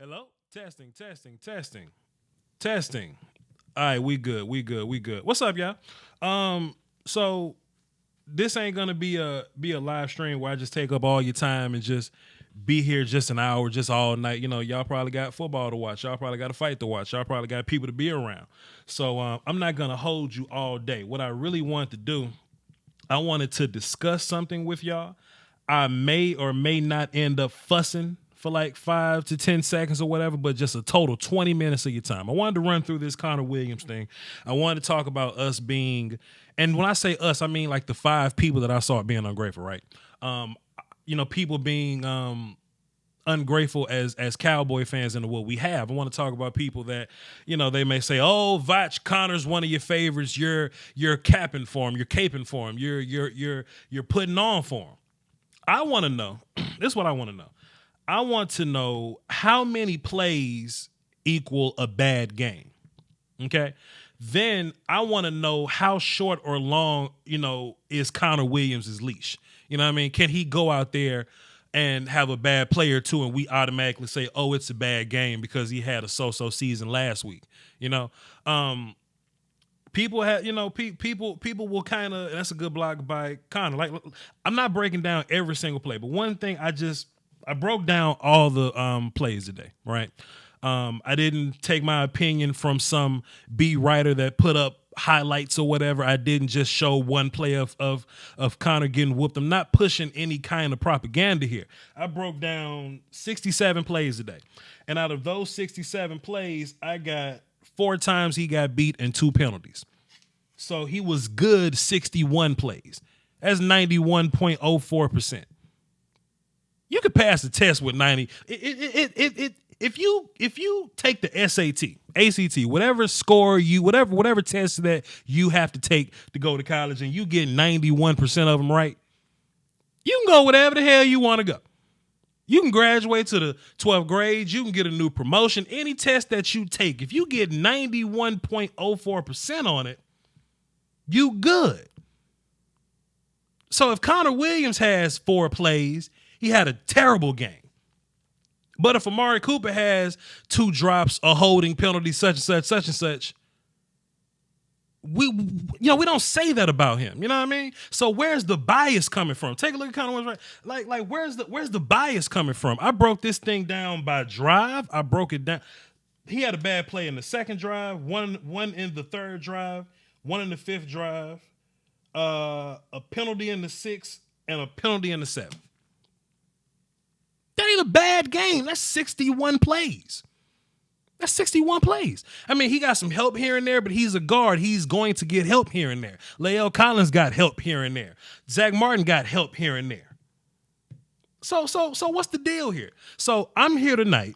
Hello? Testing. All right, we good. What's up, y'all? So this ain't gonna be a live stream where I just take up all your time and just be here just an hour, just all night. You know, y'all probably got football to watch. Y'all probably got a fight to watch. Y'all probably got people to be around. So I'm not gonna hold you all day. What I really want to do, I wanted to discuss something with y'all. I may or may not end up fussing for like 5 to 10 seconds or whatever, but just a total 20 minutes of your time. I wanted to run through this Connor Williams thing. I wanted to talk about us being, and when I say us, I mean like the 5 people that I saw being ungrateful, right? People being ungrateful as Cowboy fans into what we have. I want to talk about people that, they may say, "Oh, Voch, Connor's one of your favorites. You're capping for him. You're caping for him. You're putting on for him." I want to know. This is what I want to know. I want to know how many plays equal a bad game. Okay. Then I want to know how short or long, is Connor Williams' leash. You know what I mean? Can he go out there and have a bad play or two and we automatically say, "Oh, it's a bad game," because he had a so-so season last week? People have, people will kind of, that's a good block by Connor. Like, I'm not breaking down every single play, but one thing I broke down all the plays today, right? I didn't take my opinion from some beat writer that put up highlights or whatever. I didn't just show one play of Connor getting whooped. I'm not pushing any kind of propaganda here. I broke down 67 plays today. And out of those 67 plays, I got 4 times he got beat and 2 penalties. So he was good 61 plays. That's 91.04%. You could pass the test with 90. If you take the SAT, ACT, whatever score whatever test that you have to take to go to college, and you get 91% of them right, you can go whatever the hell you want to go. You can graduate to the 12th grade. You can get a new promotion. Any test that you take, if you get 91.04% on it, you good. So if Connor Williams has 4 plays, he had a terrible game. But if Amari Cooper has 2 drops, a holding penalty, such and such, we don't say that about him. You know what I mean? So where's the bias coming from? Take a look at Connor Williams, right? Like where's the bias coming from? I broke this thing down by drive. I broke it down. He had a bad play in the second drive, one in the third drive, one in the fifth drive, a penalty in the sixth, and a penalty in the seventh. That ain't a bad game. That's 61 plays. That's 61 plays. I mean, he got some help here and there, but he's a guard. He's going to get help here and there. Lael Collins got help here and there. Zach Martin got help here and there. So what's the deal here? So I'm here tonight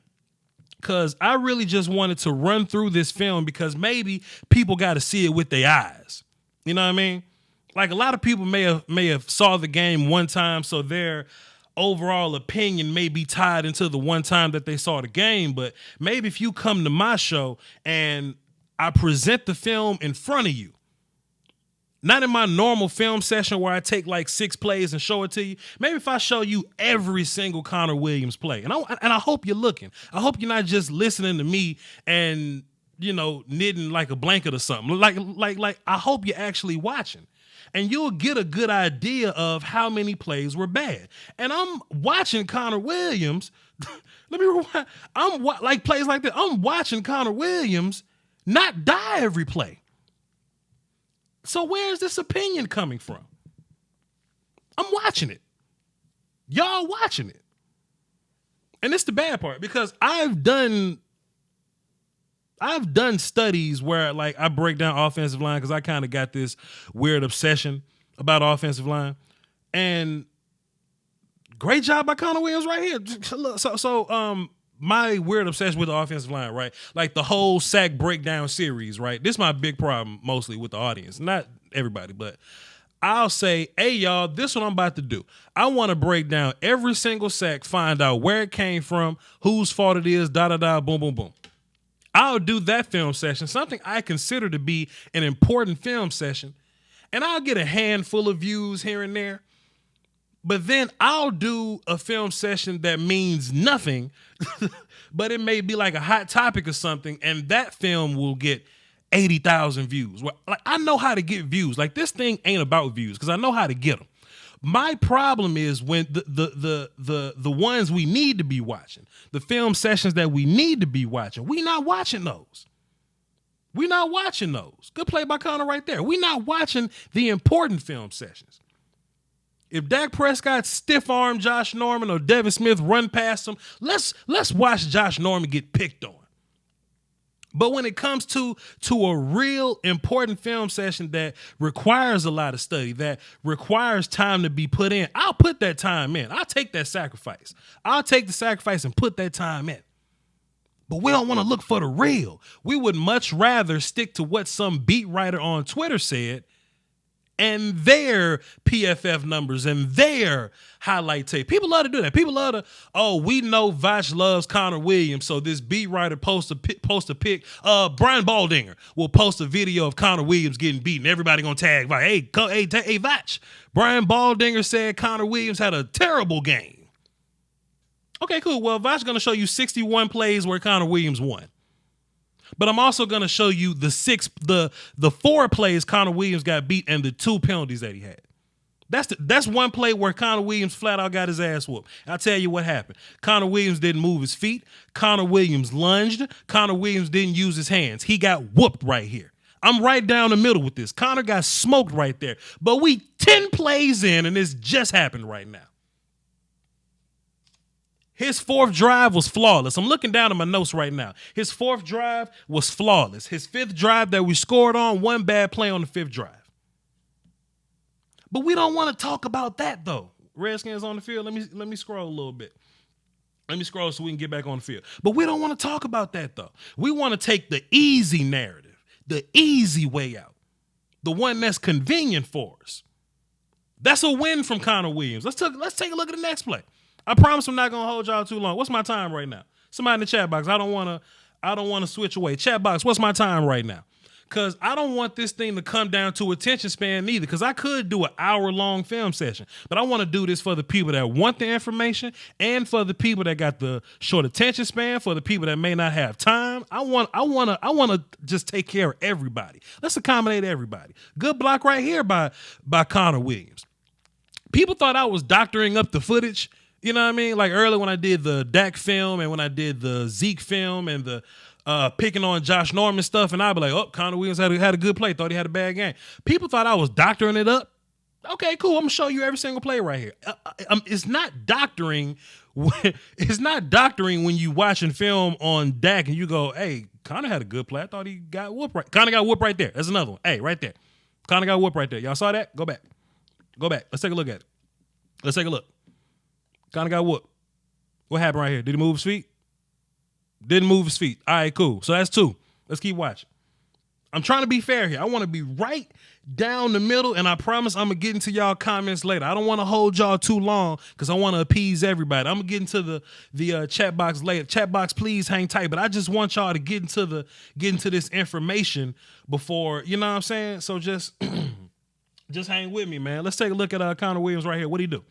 because I really just wanted to run through this film because maybe people got to see it with their eyes. You know what I mean? Like, a lot of people may have saw the game one time, so their overall opinion may be tied into the one time that they saw the game. But maybe if you come to my show and I present the film in front of you, not in my normal film session where I take like 6 plays and show it to you. Maybe if I show you every single Connor Williams play, and I hope you're looking. I hope you're not just listening to me and, knitting like a blanket or something. Like I hope you're actually watching. And you'll get a good idea of how many plays were bad. And I'm watching Connor Williams. Let me rewind. Like plays like that. I'm watching Connor Williams not die every play. So where's this opinion coming from? I'm watching it. Y'all watching it. And it's the bad part because I've done studies where, like, I break down offensive line because I kind of got this weird obsession about offensive line. And great job by Connor Williams right here. So my weird obsession with the offensive line, right? Like the whole sack breakdown series, right? This is my big problem mostly with the audience. Not everybody, but I'll say, hey, y'all, this is what I'm about to do. I want to break down every single sack, find out where it came from, whose fault it is, da-da-da, boom, boom, boom. I'll do that film session, something I consider to be an important film session, and I'll get a handful of views here and there. But then I'll do a film session that means nothing, but it may be like a hot topic or something, and that film will get 80,000 views. Like, I know how to get views. Like, this thing ain't about views because I know how to get them. My problem is when the ones we need to be watching, the film sessions that we need to be watching, we not watching those. We not watching those. Good play by Connor right there. We not watching the important film sessions. If Dak Prescott stiff-arm Josh Norman or Devin Smith run past him, let's watch Josh Norman get picked on. But when it comes to a real important film session that requires a lot of study, that requires time to be put in, I'll put that time in. I'll take that sacrifice. I'll take the sacrifice and put that time in. But we don't want to look for the real. We would much rather stick to what some beat writer on Twitter said and their PFF numbers and their highlight tape. People love to do that. People love to, we know Voch loves Connor Williams, so this beat writer post a pic. Brian Baldinger will post a video of Connor Williams getting beaten. Everybody gonna tag Voch. Hey, Voch. Brian Baldinger said Connor Williams had a terrible game. Okay, cool. Well, Voch gonna show you 61 plays where Connor Williams won. But I'm also going to show you the 4 plays Connor Williams got beat and the 2 penalties that he had. That's one play where Connor Williams flat out got his ass whooped. I'll tell you what happened. Connor Williams didn't move his feet. Connor Williams lunged. Connor Williams didn't use his hands. He got whooped right here. I'm right down the middle with this. Connor got smoked right there. But we 10 plays in and this just happened right now. His 4th drive was flawless. I'm looking down at my notes right now. His 4th drive was flawless. His 5th drive that we scored on, 1 bad play on the 5th drive. But we don't want to talk about that, though. Redskins on the field. Let me scroll a little bit. Let me scroll so we can get back on the field. But we don't want to talk about that, though. We want to take the easy narrative, the easy way out, the one that's convenient for us. That's a win from Connor Williams. Let's take a look at the next play. I promise I'm not gonna hold y'all too long. What's my time right now? Somebody in the chat box. I don't wanna switch away. Chat box, what's my time right now? Cause I don't want this thing to come down to attention span neither. Cause I could do an hour-long film session, but I want to do this for the people that want the information and for the people that got the short attention span, for the people that may not have time. I want to just take care of everybody. Let's accommodate everybody. Good block right here by Connor Williams. People thought I was doctoring up the footage. You know what I mean? Like earlier when I did the Dak film and when I did the Zeke film and the picking on Josh Norman stuff, and I'd be like, Connor Williams had a good play, thought he had a bad game. People thought I was doctoring it up. Okay, cool. I'm gonna show you every single play right here. It's not doctoring. It's not doctoring when you watching film on Dak and you go, hey, Connor had a good play. I thought he got whooped right. Connor got whooped right there. That's another one. Hey, right there. Connor got whooped right there. Y'all saw that? Go back. Let's take a look at it. Let's take a look. Connor got whooped. What happened right here? Did he move his feet? Didn't move his feet. All right, cool. So that's 2. Let's keep watching. I'm trying to be fair here. I want to be right down the middle, and I promise I'm going to get into y'all comments later. I don't want to hold y'all too long because I want to appease everybody. I'm going to get into the chat box later. Chat box, please hang tight, but I just want y'all to get into this information before, you know what I'm saying? So just hang with me, man. Let's take a look at Connor Williams right here. What'd he do?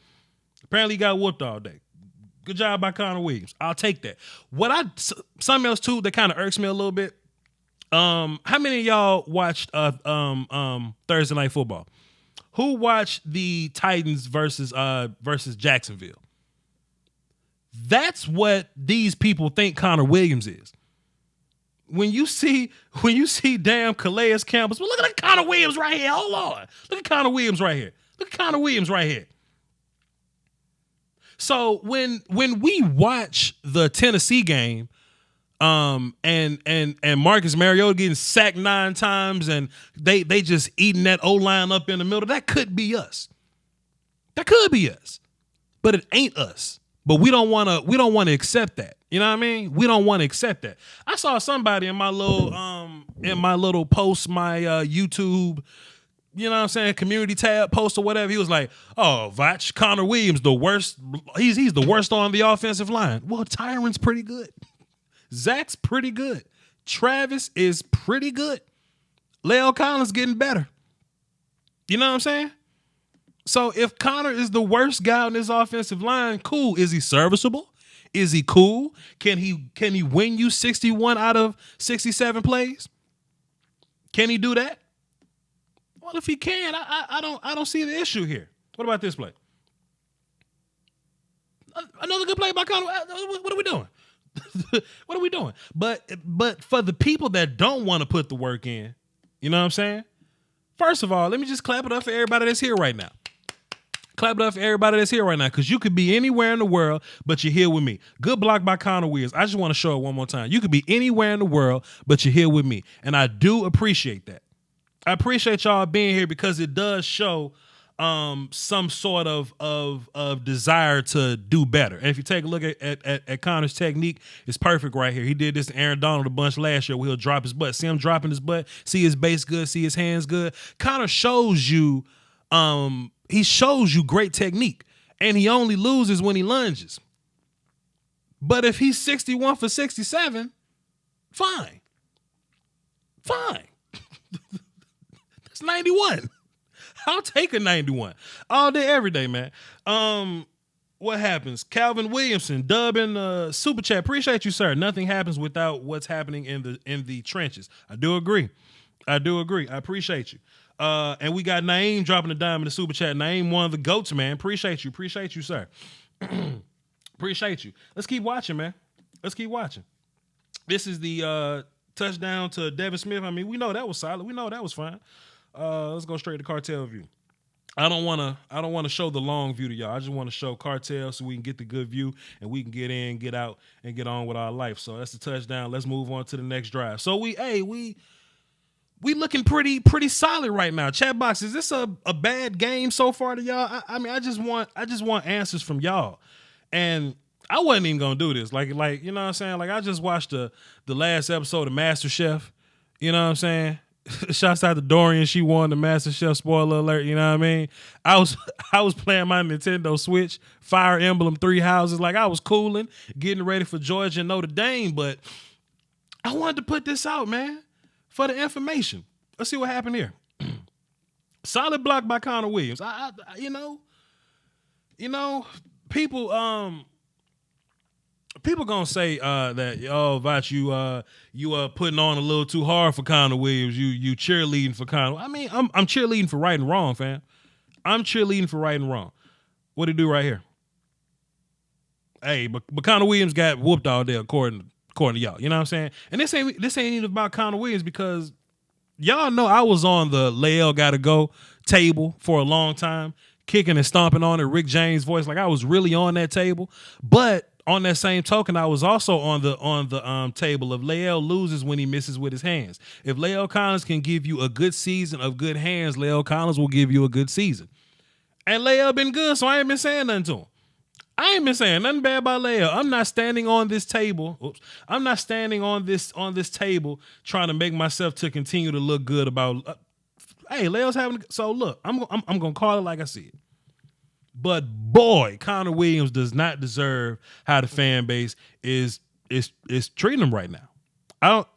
Apparently he got whooped all day. Good job by Connor Williams. I'll take that. Something else too that kind of irks me a little bit. How many of y'all watched Thursday Night Football? Who watched the Titans versus Jacksonville? That's what these people think Connor Williams is. When you see damn Calais Campbell, well, look at Connor Williams right here. Hold on. Look at Connor Williams right here. Look at Connor Williams right here. So when we watch the Tennessee game, and Marcus Mariota getting sacked 9 times and they just eating that O-line up in the middle, that could be us. That could be us. But it ain't us. But we don't want to accept that. You know what I mean? We don't want to accept that. I saw somebody in my little post, my YouTube, you know what I'm saying, community tab post or whatever. He was like, "Oh, Voch, Connor Williams, the worst. He's the worst on the offensive line." Well, Tyron's pretty good. Zach's pretty good. Travis is pretty good. La'el Collins getting better. You know what I'm saying? So if Connor is the worst guy on this offensive line, cool. Is he serviceable? Is he cool? Can he win you 61 out of 67 plays? Can he do that? Well, if he can, I don't see the issue here. What about this play? Another good play by Connor. What are we doing? What are we doing? But for the people that don't want to put the work in, you know what I'm saying? First of all, let me just clap it up for everybody that's here right now. Clap it up for everybody that's here right now, because you could be anywhere in the world, but you're here with me. Good block by Connor Williams. I just want to show it one more time. You could be anywhere in the world, but you're here with me. And I do appreciate that. I appreciate y'all being here, because it does show some sort of desire to do better. And if you take a look at Connor's technique, it's perfect right here. He did this to Aaron Donald a bunch last year, where he'll drop his butt. See him dropping his butt, see his base good, see his hands good. Connor shows you he shows you great technique, and he only loses when he lunges. But if he's 61 for 67, fine. That's 91. I'll take a 91 all day, every day, man. What happens? Calvin Williamson, dubbing super chat. Appreciate you, sir. Nothing happens without what's happening in the trenches. I do agree. I appreciate you. And we got Naeem dropping a dime in the super chat. Naeem, one of the GOATs, man. Appreciate you, sir. Appreciate you. Let's keep watching, man. Let's keep watching. This is the touchdown to Devin Smith. I mean, we know that was solid. We know that was fine. Let's go straight to cartel view. I don't want to show the long view to y'all. I just want to show cartel so we can get the good view and we can get in, get out, and get on with our life. So that's the touchdown. Let's move on to the next drive. So we looking pretty solid right now. Chat box, is this a bad game so far to y'all? I mean, I just want answers from y'all. And I wasn't even gonna do this. Like, you know what I'm saying? Like, I just watched the last episode of MasterChef. You know what I'm saying? Shouts out to Dorian. She won the MasterChef, spoiler alert. You know what I mean? I was playing my Nintendo Switch, Fire Emblem 3 Houses. Like, I was cooling, getting ready for Georgia and Notre Dame. But I wanted to put this out, man, for the information. Let's see what happened here. Solid block by Connor Williams. I people gonna say that, Voch, you putting on a little too hard for Connor Williams. You cheerleading for Connor. I mean, I'm cheerleading for right and wrong, fam. I'm cheerleading for right and wrong. What he do right here? Hey, but Connor Williams got whooped all day according to y'all. You know what I'm saying? And this ain't even about Connor Williams, because y'all know I was on the Lael gotta go table for a long time, kicking and stomping on it, Rick James voice. Like, I was really on that table. But on that same token, I was also on the table of Lael loses when he misses with his hands. If Lael Collins can give you a good season of good hands, Lael Collins will give you a good season. And Lael been good, so I ain't been saying nothing to him. I ain't been saying nothing bad about Lael. I'm not standing on this table. I'm not standing on this table trying to make myself to continue to look good about. Hey, Lael's having. So look, I'm gonna call it like I see it. But boy, Connor Williams does not deserve how the fan base is treating him right now.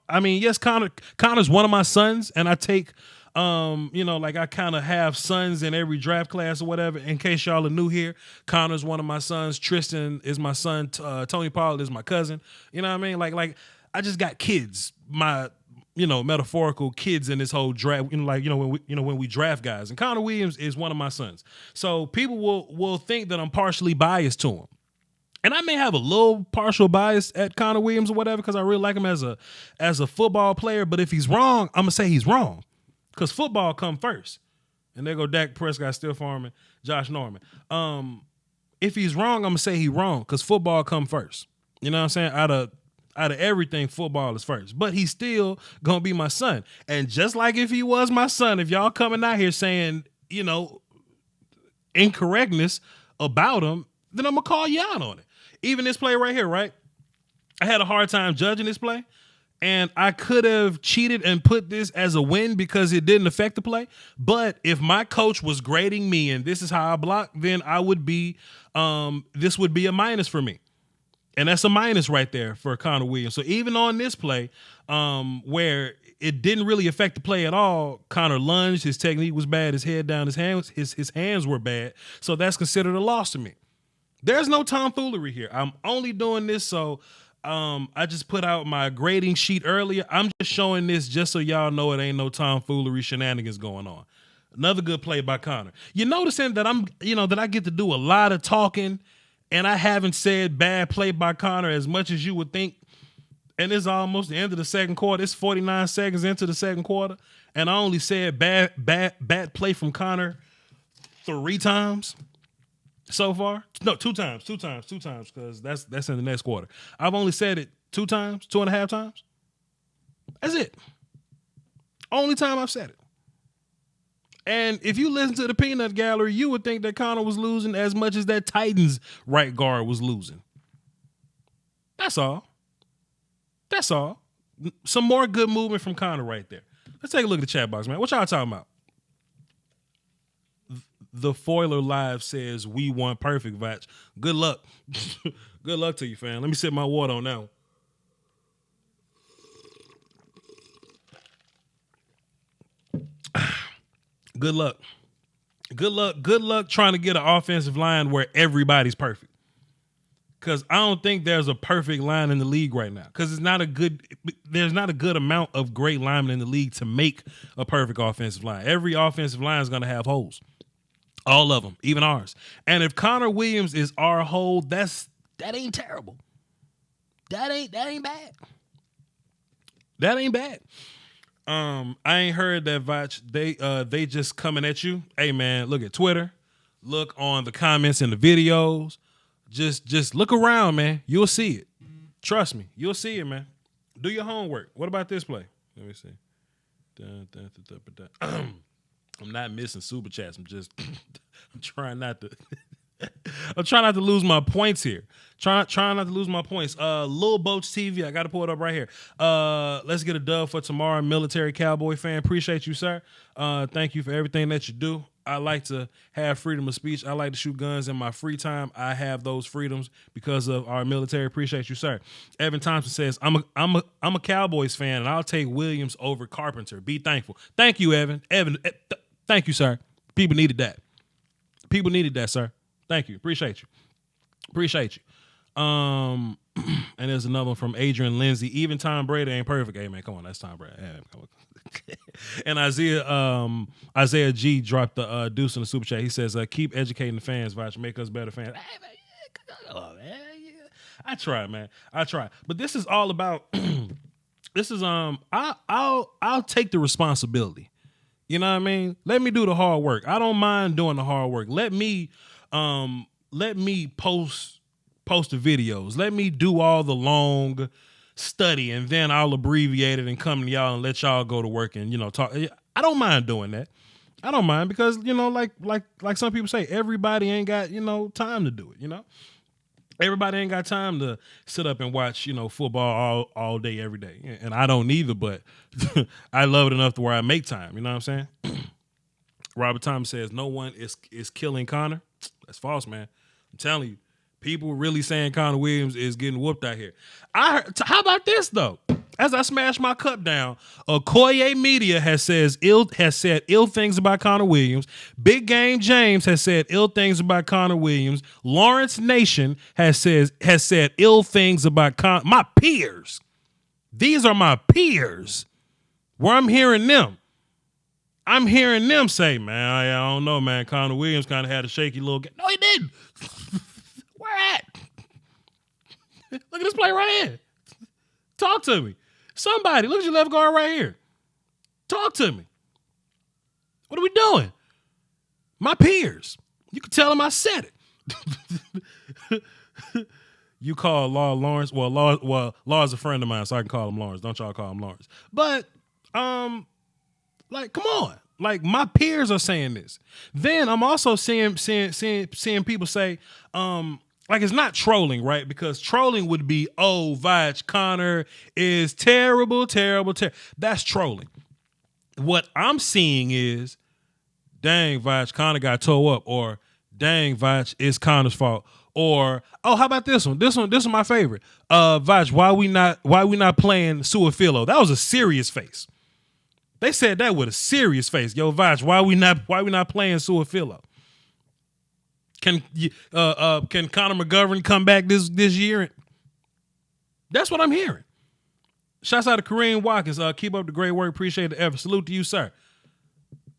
I mean, yes, Connor's one of my sons, and I take. I kind of have sons in every draft class or whatever. In case y'all are new here, Connor's one of my sons. Tristan is my son. Tony Pollard is my cousin. You know what I mean? Like I just got kids. My metaphorical kids in this whole draft. When we draft guys, and Connor Williams is one of my sons. So people will think that I'm partially biased to him. And I may have a little partial bias at Connor Williams or whatever, because I really like him as a football player. But if he's wrong, I'm gonna say he's wrong. Because football come first. And there go Dak Prescott, still farming, Josh Norman. If he's wrong, I'm going to say he's wrong, because football come first. You know what I'm saying? Out of everything, football is first. But he's still going to be my son. And just like if he was my son, if y'all coming out here saying, incorrectness about him, then I'm going to call you out on it. Even this play right here, right? I had a hard time judging this play. And I could have cheated and put this as a win because it didn't affect the play. But if my coach was grading me and this is how I block, then I would be, this would be a minus for me. And that's a minus right there for Connor Williams. So even on this play, where it didn't really affect the play at all. Conor lunged, his technique was bad, his head down, his hands were bad. So that's considered a loss to me. There's no tomfoolery here. I'm only doing this so I just put out my grading sheet earlier. I'm just showing this just so y'all know it ain't no tomfoolery shenanigans going on. Another good play by Conor. You're noticing that that I get to do a lot of talking, and I haven't said bad play by Conor as much as you would think. And it's almost the end of the second quarter. It's 49 seconds into the second quarter, and I only said bad play from Conor 3 times. So far? No, 2 times, because that's in the next quarter. I've only said it 2 times, 2.5 times. That's it. Only time I've said it. And if you listen to the peanut gallery, you would think that Conor was losing as much as that Titans right guard was losing. That's all. That's all. Some more good movement from Conor right there. Let's take a look at the chat box, man. What y'all talking about? The Foiler Live says we won perfect, Voch. Good luck. Good luck to you, fam. Let me sip my water on now. Good luck. Good luck. Good luck trying to get an offensive line where everybody's perfect. Because I don't think there's a perfect line in the league right now. Because there's not a good amount of great linemen in the league to make a perfect offensive line. Every offensive line is going to have holes. All of them, even ours. And if Connor Williams is our hole, that ain't terrible. That ain't bad. That ain't bad. I ain't heard that, Voch. They just coming at you. Hey man, look at Twitter. Look on the comments in the videos. Just look around, man. You'll see it. Trust me, you'll see it, man. Do your homework. What about this play? Let me see. I'm not missing super chats. I'm trying not to. I'm trying not to lose my points here. Trying not to lose my points. Lil Boach TV. I got to pull it up right here. Let's get a dub for tomorrow. Military Cowboy fan. Appreciate you, sir. Thank you for everything that you do. I like to have freedom of speech. I like to shoot guns in my free time. I have those freedoms because of our military. Appreciate you, sir. Evan Thompson says, I'm a Cowboys fan, and I'll take Williams over Carpenter. Be thankful. Thank you, Evan. Thank you, sir. People needed that. People needed that, sir. Thank you. Appreciate you. And there's another one from Adrian Lindsay. Even Tom Brady ain't perfect. Hey, man, come on. That's Tom Brady. Hey, come on. And Isaiah G dropped the deuce in the super chat. He says, keep educating the fans, Voch. Make us better fans. Hey, man, come on, man. Yeah. I try, man. I try. But this is all about, I'll take the responsibility. You know what I mean? Let me do the hard work. I don't mind doing the hard work. Let me post the videos. Let me do all the long study, and then I'll abbreviate it and come to y'all and let y'all go to work and talk. I don't mind doing that. I don't mind because like some people say, everybody ain't got time to do it. Everybody ain't got time to sit up and watch, football all day, every day. And I don't either, but I love it enough to where I make time. You know what I'm saying? Robert Thomas says, no one is killing Conor. That's false, man. I'm telling you. People really saying Conor Williams is getting whooped out here. How about this, though? As I smash my cup down, Okoye Media has said ill things about Conor Williams. Big Game James has said ill things about Conor Williams. Lawrence Nation has said ill things about my peers. These are my peers. Where I'm hearing them. I'm hearing them say, man, I don't know, man. Conor Williams kind of had a shaky little game. No, he didn't. Where at? Look at this play right here. Talk to me. Somebody, look at your left guard right here. Talk to me. What are we doing? My peers. You can tell them I said it. You call Law Lawrence. Well, Law is a friend of mine, so I can call him Lawrence. Don't y'all call him Lawrence. But, come on. Like, my peers are saying this. Then I'm also seeing people say, it's not trolling, right? Because trolling would be, oh, Voch, Conor is terrible, terrible, terrible. That's trolling. What I'm seeing is, dang, Voch, Conor got towed up, or dang, Voch, it's Conor's fault. Or, oh, how about this one? This is my favorite. Voch, why we not playing Suafilo? That was a serious face. They said that with a serious face. Yo, Voch, why we not playing Suafilo? Can Connor McGovern come back this year? That's what I'm hearing. Shouts out to Kareem Watkins. Keep up the great work. Appreciate the effort. Salute to you, sir.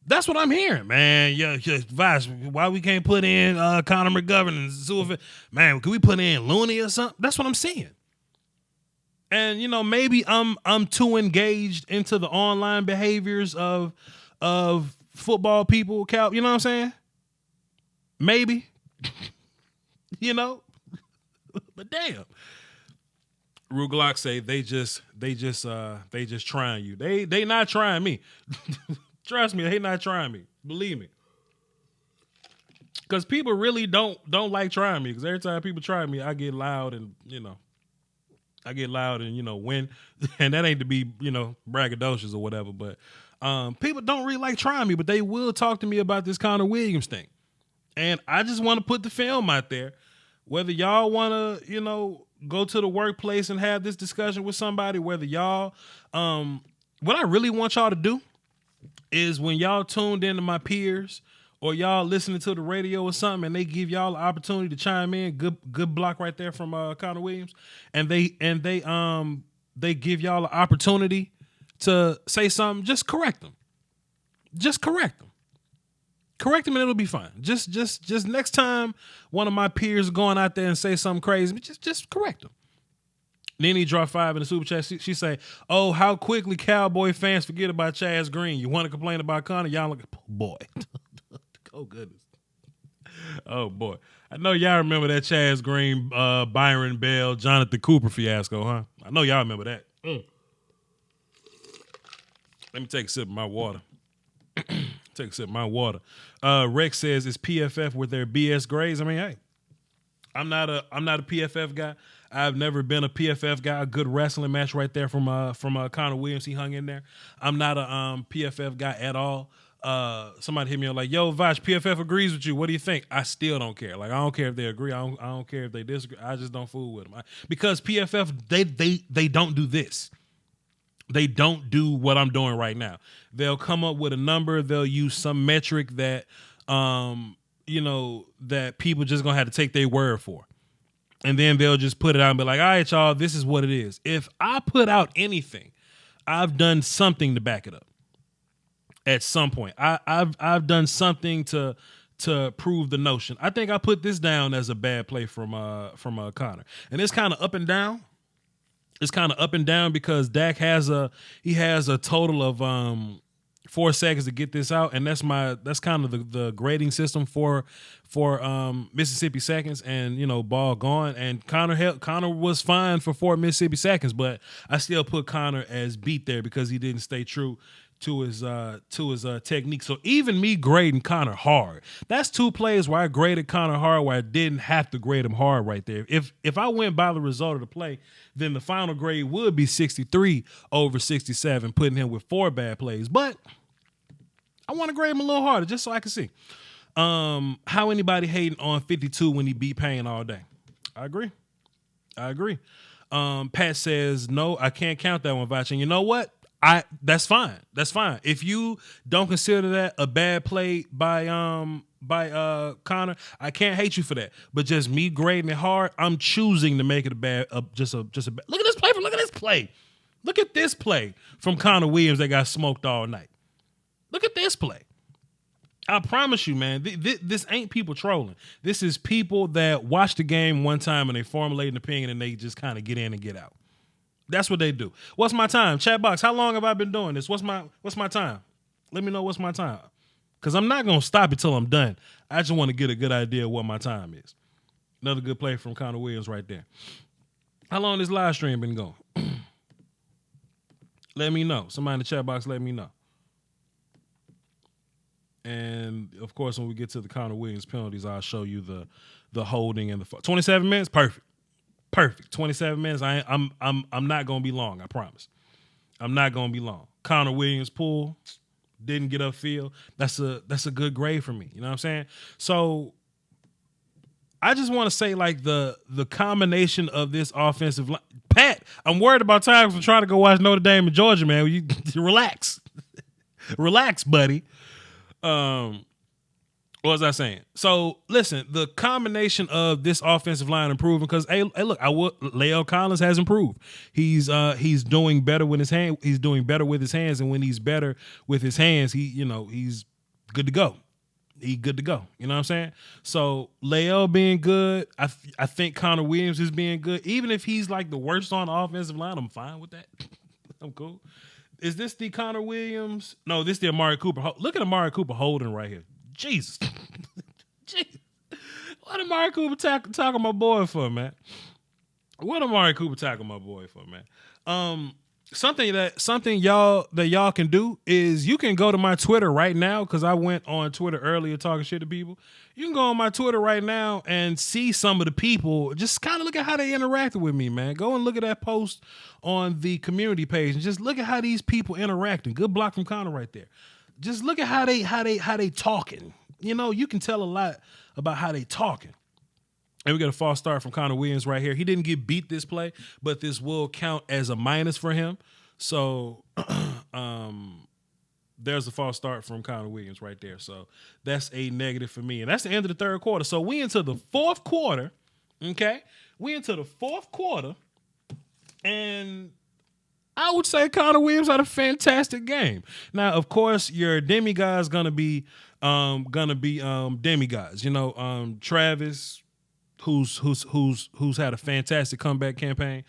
That's what I'm hearing, man. Yeah, Voch, why we can't put in Connor McGovern and Suafilo? Man, can we put in Looney or something? That's what I'm seeing. And maybe I'm too engaged into the online behaviors of football people. You know what I'm saying? Maybe. But damn. Ruglock say they just trying you. They not trying me. Trust me, they not trying me. Believe me. Because people really don't like trying me. Because every time people try me, I get loud and win. And that ain't to be, braggadocious or whatever. But people don't really like trying me, but they will talk to me about this Connor Williams thing. And I just want to put the film out there. Whether y'all want to, go to the workplace and have this discussion with somebody, whether y'all, what I really want y'all to do is when y'all tuned into my peers or y'all listening to the radio or something and they give y'all an opportunity to chime in, good block right there from Connor Williams, and they give y'all an opportunity to say something, just correct them. Just correct them. Correct them and it'll be fine. Just next time one of my peers going out there and say something crazy, just correct them. Then he dropped 5 in the super chat. She say, "Oh, how quickly Cowboy fans forget about Chaz Green. You want to complain about Connor? Y'all look, boy. Oh goodness. Oh boy. I know y'all remember that Chaz Green, Byron Bell, Jonathan Cooper fiasco, huh? I know y'all remember that. Let me take a sip of my water. Rex says it's PFF with their BS grades. I mean, hey, I'm not a PFF guy. I've never been a PFF guy. A good wrestling match right there from Connor Williams. He hung in there. I'm not a PFF guy at all. Somebody hit me up like, "Yo, Voch, PFF agrees with you. What do you think?" I still don't care. Like, I don't care if they agree. I don't care if they disagree. I just don't fool with them because PFF they don't do this. They don't do what I'm doing right now. They'll come up with a number. They'll use some metric that that people just gonna have to take their word for. And then they'll just put it out and be like, "All right, y'all, this is what it is." If I put out anything, I've done something to back it up. At some point, I've done something to prove the notion. I think I put this down as a bad play from Connor, and it's kind of up and down. It's kind of up and down because Dak has a total of 4 seconds to get this out, and that's kind of the grading system for Mississippi seconds, and ball gone. And Connor was fine for 4 Mississippi seconds, but I still put Connor as beat there because he didn't stay true to his technique. So even me grading Connor hard, that's 2 plays where I graded Connor hard where I didn't have to grade him hard right there. If I went by the result of the play, then the final grade would be 63 over 67, putting him with 4 bad plays. But I want to grade him a little harder just so I can see. How anybody hating on 52 when he beat Payne all day? I agree. Pat says, "No, I can't count that one, Voch." And you know what? That's fine. If you don't consider that a bad play by Connor, I can't hate you for that. But just me grading it hard, I'm choosing to make it a bad. Just a bad. Look at this play. Look at this play from Connor Williams that got smoked all night. Look at this play. I promise you, man, this ain't people trolling. This is people that watch the game one time and they formulate an opinion and they just kind of get in and get out. That's what they do. What's my time? Chat box, how long have I been doing this? What's my time? Let me know what's my time. Because I'm not going to stop it till I'm done. I just want to get a good idea of what my time is. Another good play from Connor Williams right there. How long this live stream been going? Let me know. Somebody in the chat box, let me know. And, of course, when we get to the Connor Williams penalties, I'll show you the holding and the 27 minutes. Perfect. 27 minutes. I'm not gonna be long. I promise. I'm not gonna be long. Connor Williams pull didn't get upfield. That's a good grade for me. You know what I'm saying? So I just want to say like the combination of this offensive line. Pat, I'm worried about time because I'm trying to go watch Notre Dame and Georgia. Man, you relax. Relax, buddy. What was I saying? So listen, the combination of this offensive line improving because hey look, La'el Collins has improved. He's doing better with his hand. He's doing better with his hands, and when he's better with his hands, he's good to go. He good to go. You know what I'm saying? So La'el being good, I think Connor Williams is being good. Even if he's like the worst on the offensive line, I'm fine with that. I'm cool. Is this the Connor Williams? No, this is the Amari Cooper. Look at Amari Cooper holding right here. Jesus. Jeez. What Amari Cooper talking my boy for, man? What Amari Cooper talking my boy for, man? Something y'all can do is you can go to my Twitter right now because I went on Twitter earlier talking shit to people. You can go on my Twitter right now and see some of the people. Just kind of look at how they interacted with me, man. Go and look at that post on the community page and just look at how these people interacting. Good block from Connor right there. Just look at how they talking. You know, you can tell a lot about how they talking. And we got a false start from Connor Williams right here. He didn't get beat this play, but this will count as a minus for him. So there's a false start from Connor Williams right there. So that's a negative for me. And that's the end of the third quarter. So we into the fourth quarter. Okay. We into the fourth quarter. And I would say Connor Williams had a fantastic game. Now, of course, your demigods gonna be demigods. You know, Travis, who's had a fantastic comeback campaign.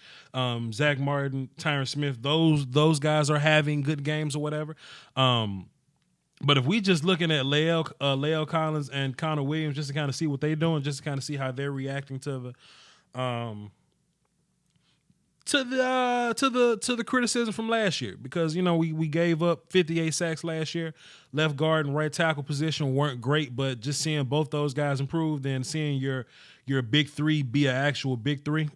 Zach Martin, Tyron Smith, those guys are having good games or whatever. But if we just looking at La'el Collins and Connor Williams, just to kind of see what they're doing, just to kind of see how they're reacting to the criticism from last year, because you know we gave up 58 sacks last year. Left guard and right tackle position weren't great, but just seeing both those guys improve, then seeing your big three be an actual big three,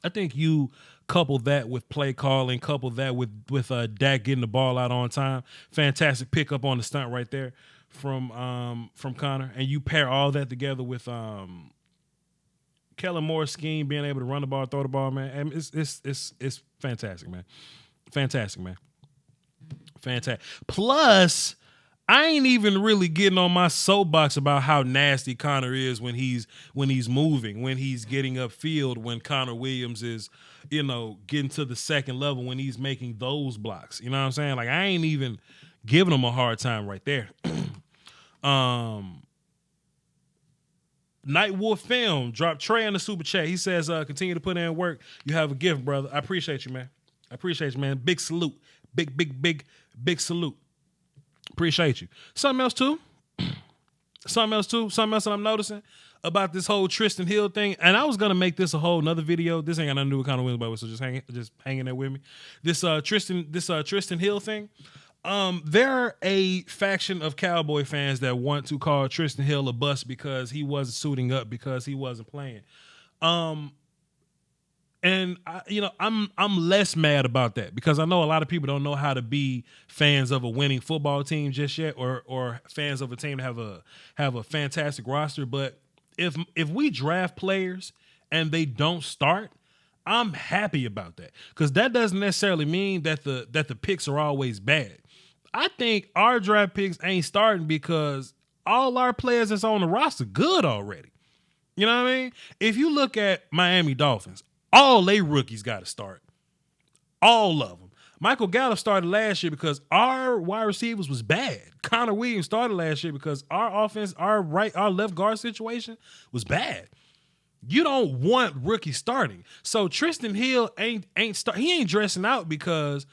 I think you couple that with play calling, couple that with Dak getting the ball out on time. Fantastic pickup on the stunt right there from Connor, and you pair all that together with Kellen Moore's scheme, being able to run the ball, throw the ball, man. And it's fantastic, man. Fantastic, man. Fantastic. Plus, I ain't even really getting on my soapbox about how nasty Connor is when he's moving, when he's getting upfield, when Connor Williams is, you know, getting to the second level, when he's making those blocks. You know what I'm saying? Like, I ain't even giving him a hard time right there. Nightwolf Film dropped Trey in the super chat. He says, continue to put in work. You have a gift, brother. I appreciate you, man. I appreciate you, man. Big salute. Big salute. Appreciate you. Something else that I'm noticing about this whole Tristan Hill thing. And I was going to make this a whole nother video. This ain't got nothing to do with Connor Williams, by the way, so just hanging there with me. This Tristan Hill thing. There are a faction of Cowboy fans that want to call Tristan Hill a bust because he wasn't suiting up, because he wasn't playing. And I'm less mad about that, because I know a lot of people don't know how to be fans of a winning football team just yet, or fans of a team that have a fantastic roster. But if we draft players and they don't start, I'm happy about that, because that doesn't necessarily mean that the picks are always bad. I think our draft picks ain't starting because all our players that's on the roster good already. You know what I mean? If you look at Miami Dolphins, all they rookies got to start. All of them. Michael Gallup started last year because our wide receivers was bad. Connor Williams started last year because our offense, our left guard situation was bad. You don't want rookies starting. So Tristan Hill he ain't dressing out because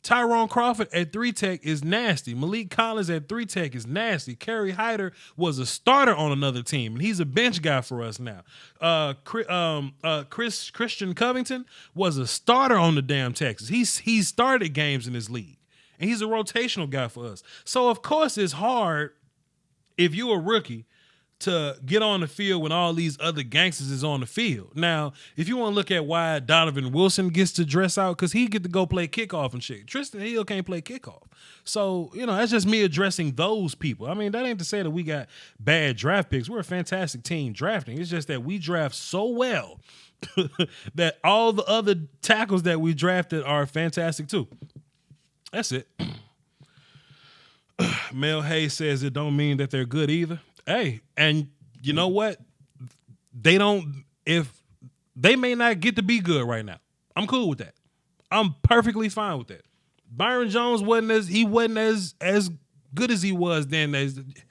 Tyrone Crawford at 3-tech is nasty. Malik Collins at 3-tech is nasty. Kerry Hyder was a starter on another team, and he's a bench guy for us now. Christian Covington was a starter on the damn Texas. He's started games in this league, and he's a rotational guy for us. So, of course, it's hard if you're a rookie to get on the field when all these other gangsters is on the field. Now, if you want to look at why Donovan Wilson gets to dress out, because he get to go play kickoff and shit. Tristan Hill can't play kickoff. So, that's just me addressing those people. I mean, that ain't to say that we got bad draft picks. We're a fantastic team drafting. It's just that we draft so well that all the other tackles that we drafted are fantastic too. That's it. Mel Hayes says it don't mean that they're good either. Hey, and you know what? They don't. If they may not get to be good right now, I'm cool with that. I'm perfectly fine with that. Byron Jones wasn't as good as he was then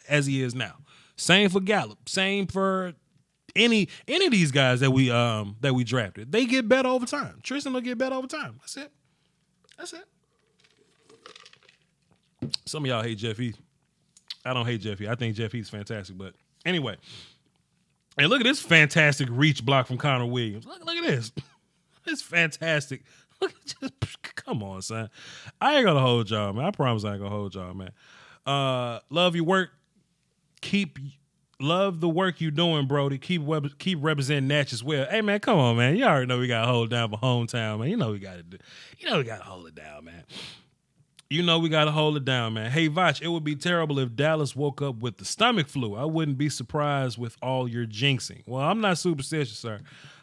as he is now. Same for Gallup. Same for any of these guys that we drafted. They get better over time. Tristan will get better over time. That's it. Some of y'all hate Jeff Heath. I don't hate Jeff Heath. I think Jeff Heath's fantastic. But anyway, and look at this fantastic reach block from Connor Williams. Look at this. It's fantastic. Just come on, son. I ain't gonna hold y'all, man. I promise I ain't gonna hold y'all, man. Love your work. Love the work you doing, Brody. Keep representing Natch as well. Hey, man, come on, man. You already know we gotta hold down for hometown, man. You know we gotta hold it down, man. You know we got to hold it down, man. Hey, Voch, it would be terrible if Dallas woke up with the stomach flu. I wouldn't be surprised with all your jinxing. Well, I'm not superstitious, sir.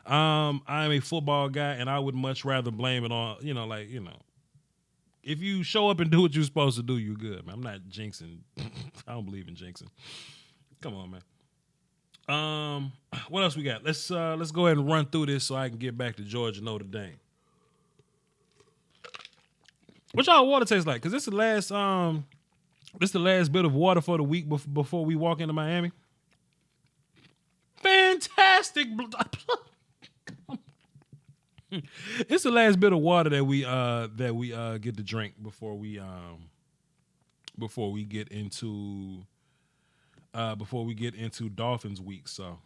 I'm a football guy, and I would much rather blame it on, if you show up and do what you're supposed to do, you're good, man. I'm not jinxing. I don't believe in jinxing. Come on, man. What else we got? Let's go ahead and run through this so I can get back to Georgia Notre Dame. What y'all water tastes like? Because this the last bit of water for the week before we walk into Miami. Fantastic. It's the last bit of water that we get to drink before we get into Dolphins week. So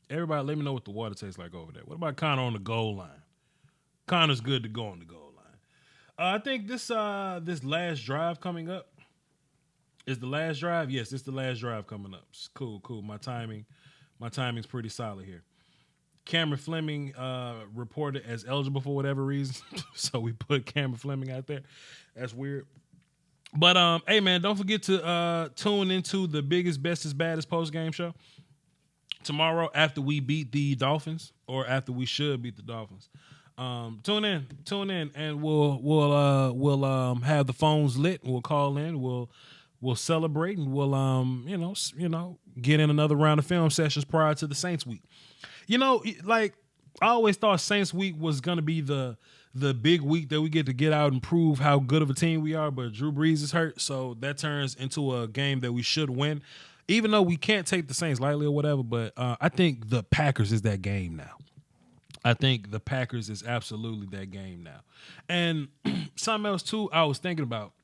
everybody, let me know what the water tastes like over there. What about Connor on the goal line? Connor's good to go on the goal line. I think this last drive coming up is the last drive. Yes, it's the last drive coming up. It's cool. My timing's pretty solid here. Cameron Fleming reported as eligible for whatever reason, so we put Cameron Fleming out there. That's weird. But hey man, don't forget to tune into the biggest, bestest, baddest post game show tomorrow after we beat the Dolphins, or after we should beat the Dolphins. Tune in, and we'll have the phones lit. We'll call in. We'll celebrate, and we'll get in another round of film sessions prior to the Saints week. Like I always thought Saints week was gonna be the big week that we get out and prove how good of a team we are. But Drew Brees is hurt, so that turns into a game that we should win, even though we can't take the Saints lightly or whatever. But I think the Packers is that game now. I think the Packers is absolutely that game now. And something else too, I was thinking about.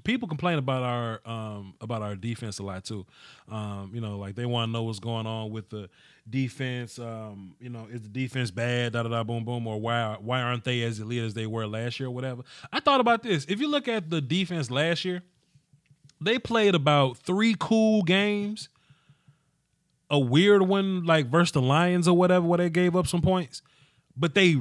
People complain about our defense a lot too. Like they want to know what's going on with the defense. Is the defense bad? Boom, boom. Or why aren't they as elite as they were last year or whatever? I thought about this. If you look at the defense last year, they played about 3 cool games. A weird one like versus the Lions or whatever, where they gave up some points, but they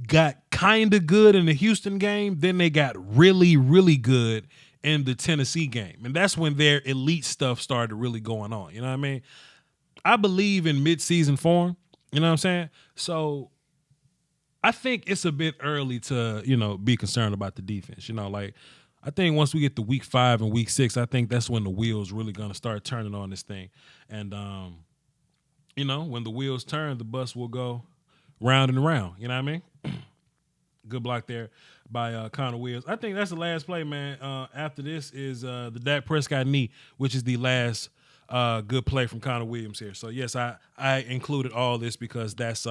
got kind of good in the Houston game. Then they got really, really good in the Tennessee game, and that's when their elite stuff started really going on. You know what I mean? I believe in mid-season form. You know what I'm saying? So I think it's a bit early to be concerned about the defense. I think once we get to week 5 and week 6, I think that's when the wheels really gonna start turning on this thing, and when the wheels turn, the bus will go round and round. You know what I mean? Good block there by Connor Williams. I think that's the last play, man. After this is the Dak Prescott knee, which is the last good play from Connor Williams here. So yes, I included all this because that's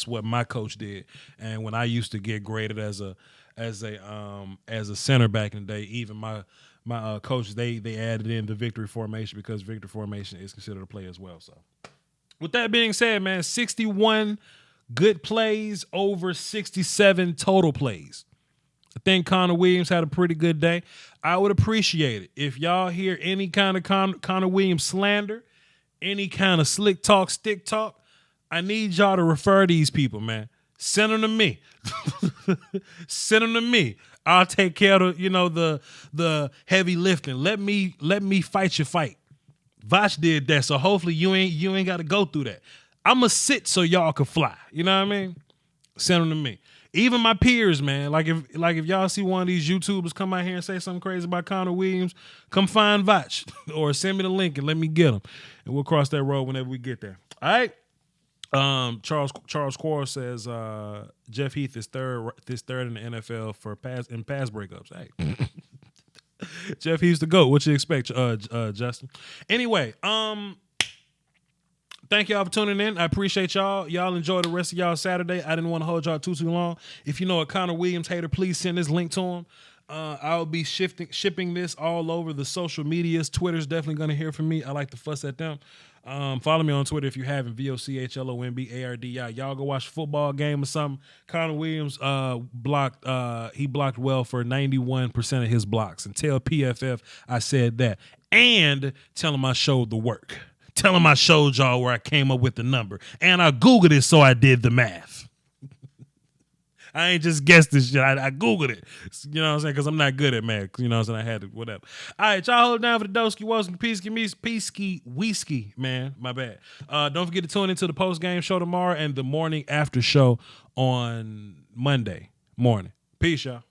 what my coach did, and when I used to get graded as a center back in the day, even my coaches they added in the victory formation because victory formation is considered a play as well. So. With that being said, man, 61 good plays over 67 total plays. I think Connor Williams had a pretty good day. I would appreciate it if y'all hear any kind of Connor Williams slander, any kind of slick talk, stick talk. I need y'all to refer these people, man. Send them to me. Send them to me. I'll take care of the heavy lifting. Let me fight your fight. Voch did that, so hopefully you ain't got to go through that. I'ma sit so y'all can fly. You know what I mean? Send them to me. Even my peers, man. Like if y'all see one of these YouTubers come out here and say something crazy about Connor Williams, come find Voch or send me the link and let me get him, and we'll cross that road whenever we get there. All right. Charles Quarles says Jeff Heath is third in the NFL for pass breakups. Hey. Jeff Heath's the GOAT. What you expect, Justin? Anyway, thank y'all for tuning in. I appreciate y'all. Y'all enjoy the rest of y'all Saturday. I didn't want to hold y'all too long. If you know a Connor Williams hater, please send this link to him. I'll be shipping this all over the social medias. Twitter's definitely going to hear from me. I like to fuss at them. Follow me on Twitter if you haven't. VOCHLOMBARDI. Y'all go watch a football game or something. Connor Williams blocked well for 91% of his blocks. And tell PFF I said that. And tell him I showed the work. Tell him I showed y'all where I came up with the number. And I Googled it, so I did the math. I ain't just guessed this shit. I Googled it. You know what I'm saying? Because I'm not good at math. You know what I'm saying? I had to, whatever. All right, y'all hold down for the Doski Woski Peasky Whiskey, man. My bad. Don't forget to tune into the post-game show tomorrow and the morning after show on Monday morning. Peace, y'all.